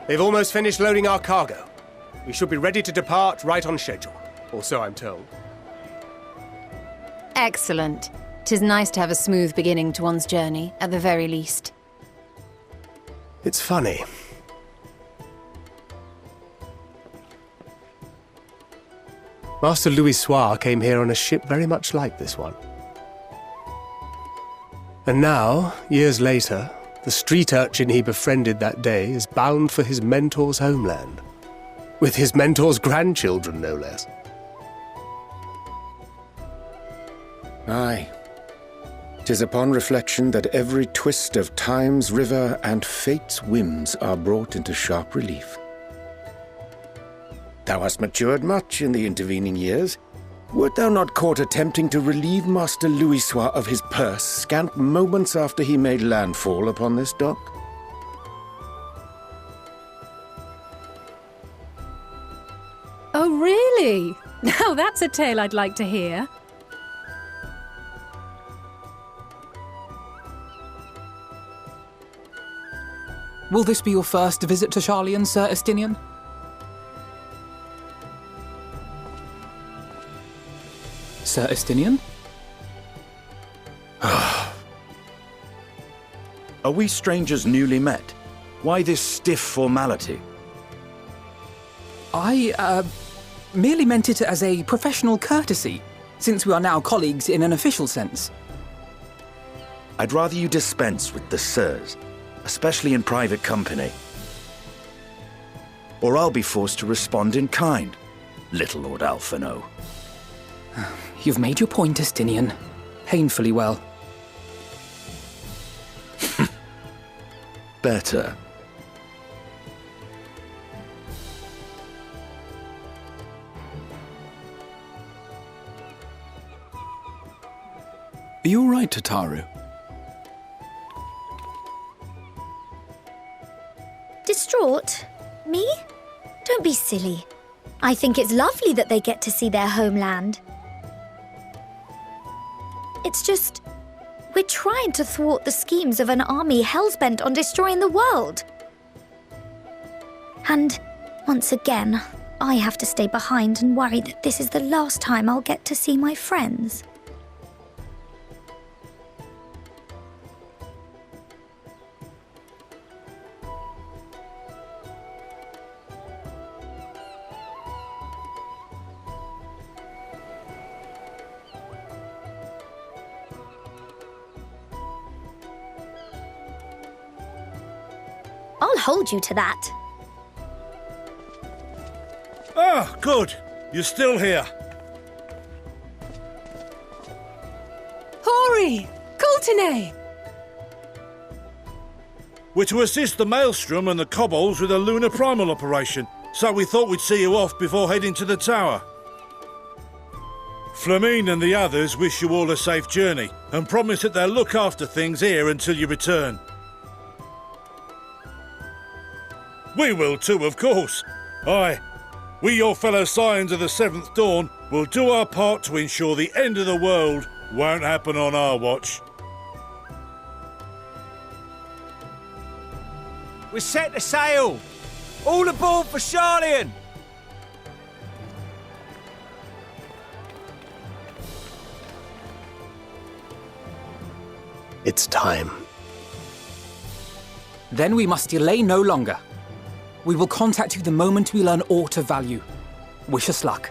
They've almost finished loading our cargo. We should be ready to depart right on schedule, or so I'm told. Excellent. 'Tis nice to have a smooth beginning to one's journey, at the very least. It's funny. Master Louis Soir came here on a ship very much like this one. And now, years later, the street urchin he befriended that day is bound for his mentor's homeland. With his mentor's grandchildren, no less. Aye. 'Tis upon reflection that every twist of time's river and fate's whims are brought into sharp relief. Thou hast matured much in the intervening years. Wert thou not caught attempting to relieve Master Louisois of his purse scant moments after he made landfall upon this dock? Oh, really? Now that's a tale I'd like to hear. Will this be your first visit to Charlian, Sir Estinian? Sir Estinian? Are we strangers newly met? Why this stiff formality? I, merely meant it as a professional courtesy, since we are now colleagues in an official sense. I'd rather you dispense with the sirs, especially in private company. Or I'll be forced to respond in kind, little Lord Alphino. You've made your point, Estinian. Painfully well. Better. Are you all right, Tataru? Distraught? Me? Don't be silly. I think it's lovely that they get to see their homeland. It's just, we're trying to thwart the schemes of an army hell-bent on destroying the world. And, once again, I have to stay behind and worry that this is the last time I'll get to see my friends. I'll hold you to that. Ah, good. You're still here. Hori! Coultenay! We're to assist the Maelstrom and the Kobolds with a lunar primal operation, so we thought we'd see you off before heading to the tower. Flamine and the others wish you all a safe journey and promise that they'll look after things here until you return. We will too, of course. Aye, we, your fellow Scions of the Seventh Dawn, will do our part to ensure the end of the world won't happen on our watch. We're set to sail! All aboard for Charlian! It's time. Then we must delay no longer. We will contact you the moment we learn aught of value. Wish us luck.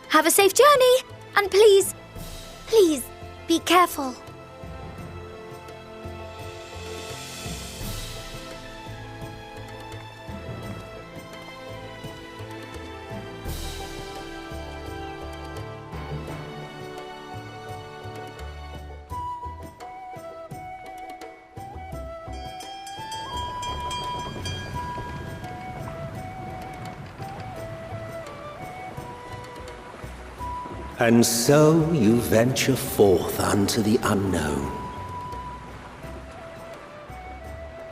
Have a safe journey, and please, please, be careful. And so you venture forth unto the unknown.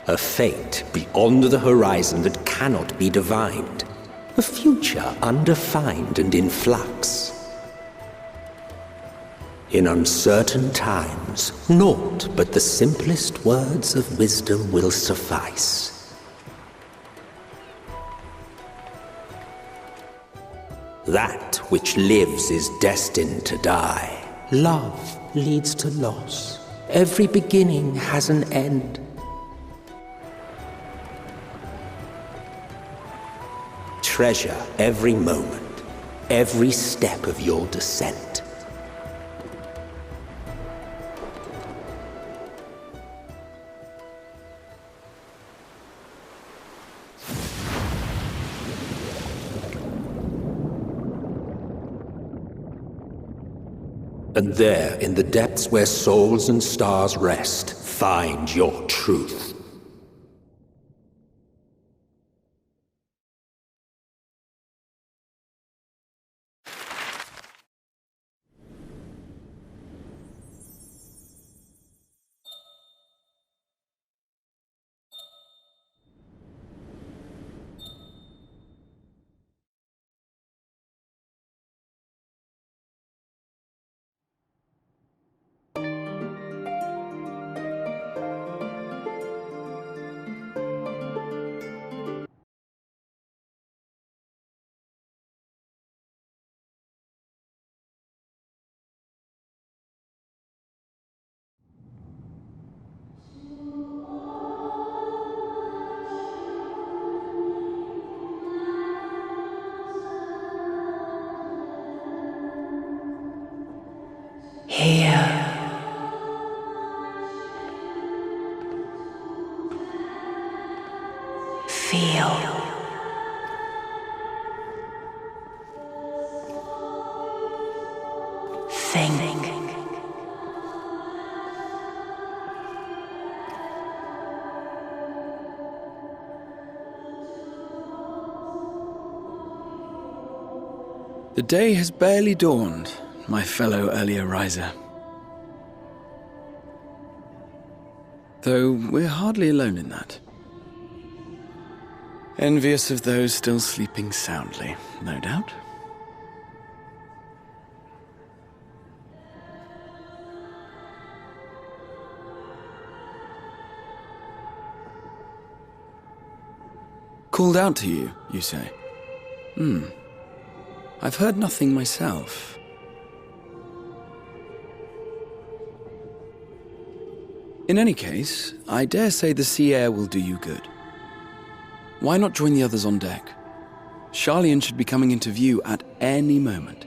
A fate beyond the horizon that cannot be divined. A future undefined and in flux. In uncertain times, naught but the simplest words of wisdom will suffice. That which lives is destined to die. Love leads to loss. Every beginning has an end. Treasure every moment, every step of your descent. And there, in the depths where souls and stars rest, find your truth. Here. Feel. Think. The day has barely dawned, my fellow earlier riser. Though we're hardly alone in that. Envious of those still sleeping soundly, no doubt. Called out to you, you say? I've heard nothing myself. In any case, I dare say the sea air will do you good. Why not join the others on deck? Charlian should be coming into view at any moment.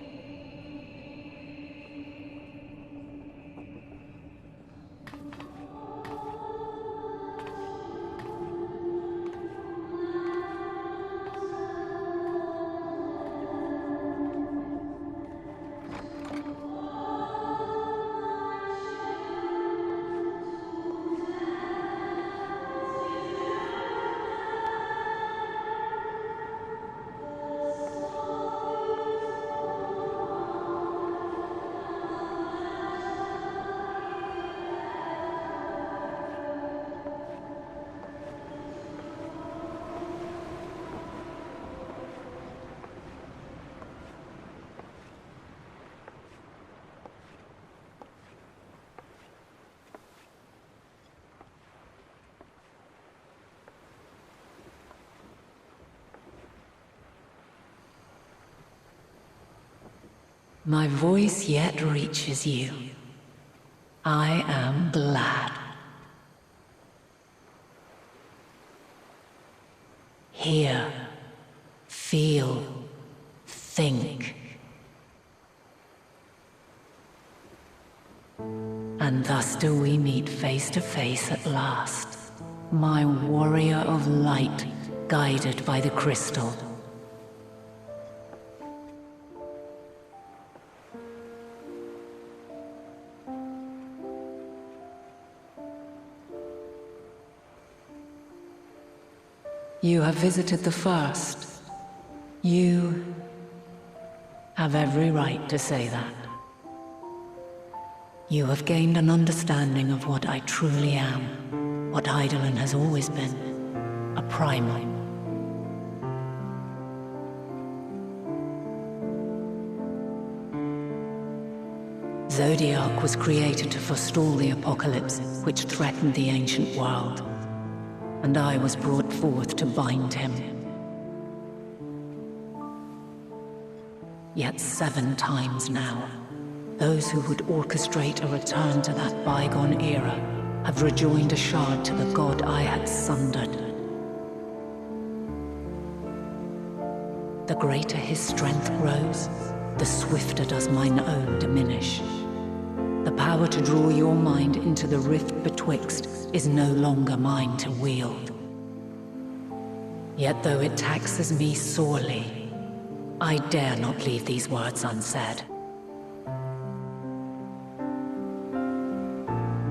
My voice yet reaches you. I am glad. Hear, feel, think. And thus do we meet face to face at last, my warrior of light, guided by the crystal. You have visited the first. You have every right to say that. You have gained an understanding of what I truly am, what Eidolon has always been, a primal. Zodiac was created to forestall the apocalypse which threatened the ancient world, and I was brought forth to bind him. Yet 7 times now, those who would orchestrate a return to that bygone era have rejoined a shard to the god I had sundered. The greater his strength grows, the swifter does mine own diminish. The power to draw your mind into the rift betwixt is no longer mine to wield. Yet though it taxes me sorely, I dare not leave these words unsaid.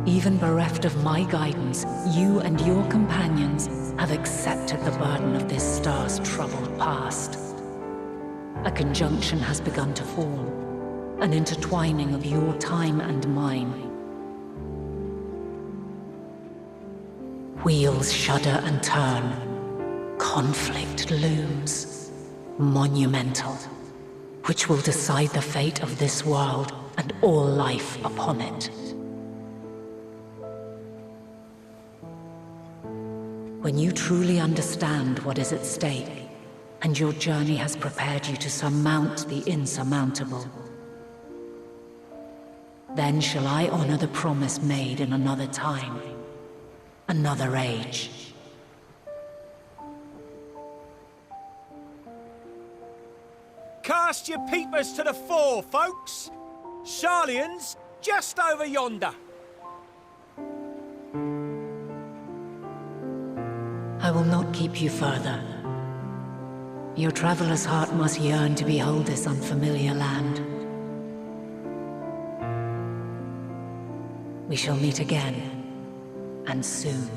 Even bereft of my guidance, you and your companions have accepted the burden of this star's troubled past. A conjunction has begun to form, an intertwining of your time and mine. Wheels shudder and turn. Conflict looms, monumental, which will decide the fate of this world and all life upon it. When you truly understand what is at stake, and your journey has prepared you to surmount the insurmountable, then shall I honor the promise made in another time, another age. Cast your peepers to the fore, folks. Sharlayan's just over yonder. I will not keep you further. Your traveler's heart must yearn to behold this unfamiliar land. We shall meet again, and soon.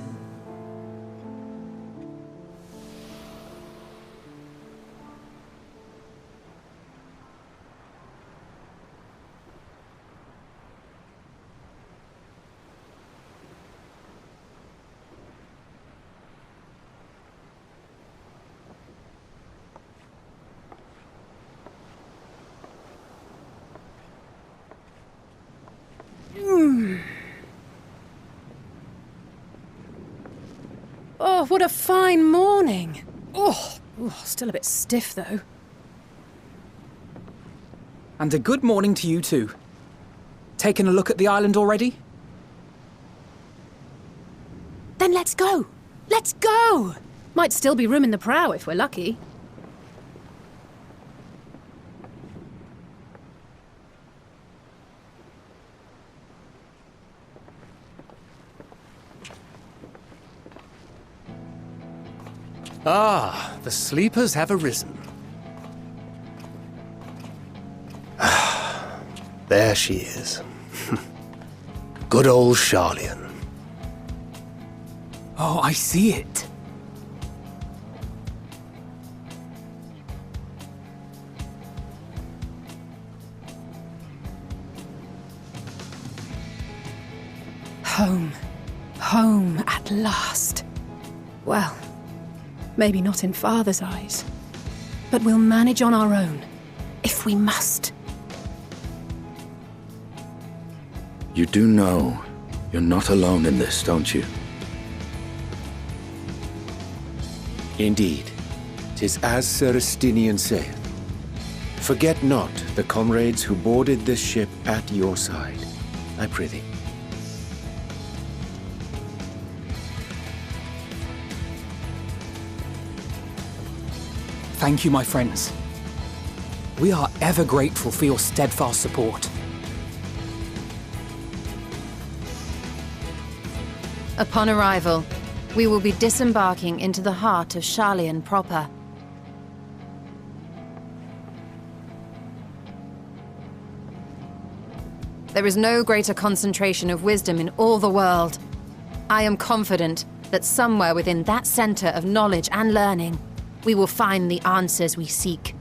Oh, what a fine morning. Oh, still a bit stiff, though. And a good morning to you too. Taken a look at the island already? Then let's go. Let's go! Might still be room in the prow if we're lucky. Ah, the sleepers have arisen. There she is. Good old Sharlayan. Oh, I see it. Home. Home at last. Well, maybe not in Father's eyes, but we'll manage on our own, if we must. You do know you're not alone in this, don't you? Indeed, 'tis as Sir Estinian saith. Forget not the comrades who boarded this ship at your side, I prithee. Thank you, my friends. We are ever grateful for your steadfast support. Upon arrival, we will be disembarking into the heart of Sharlayan proper. There is no greater concentration of wisdom in all the world. I am confident that somewhere within that center of knowledge and learning, we will find the answers we seek.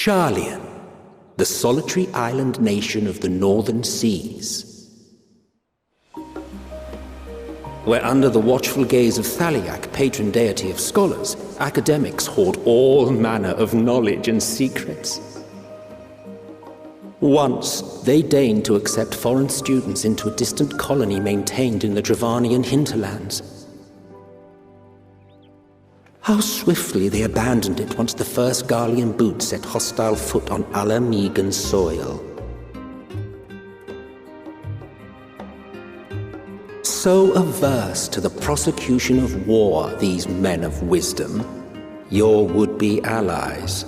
Sharlian, the solitary island nation of the northern seas. Where under the watchful gaze of Thaliak, patron deity of scholars, academics hoard all manner of knowledge and secrets. Once, they deigned to accept foreign students into a distant colony maintained in the Dravanian hinterlands. How swiftly they abandoned it once the first Garlean boot set hostile foot on Ala Megan soil. So averse to the prosecution of war, these men of wisdom, your would-be allies.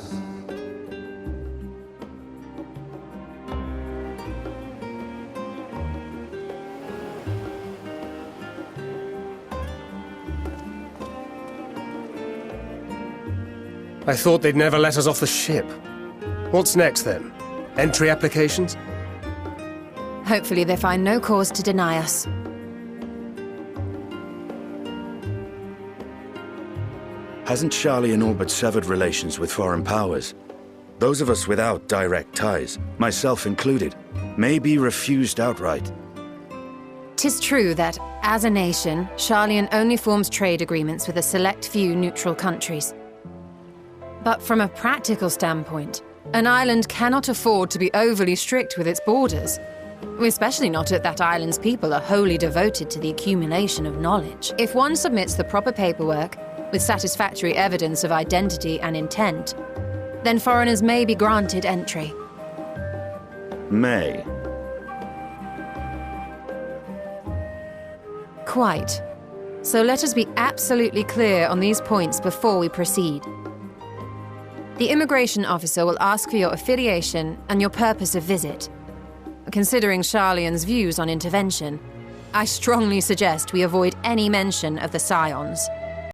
I thought they'd never let us off the ship. What's next, then? Entry applications? Hopefully they find no cause to deny us. Hasn't Sharlian all but severed relations with foreign powers? Those of us without direct ties, myself included, may be refused outright. 'Tis true that, as a nation, Sharlian only forms trade agreements with a select few neutral countries. But from a practical standpoint, an island cannot afford to be overly strict with its borders, especially not if that island's people are wholly devoted to the accumulation of knowledge. If one submits the proper paperwork, with satisfactory evidence of identity and intent, then foreigners may be granted entry. May. Quite. So let us be absolutely clear on these points before we proceed. The immigration officer will ask for your affiliation and your purpose of visit. Considering Sharlian's views on intervention, I strongly suggest we avoid any mention of the Scions.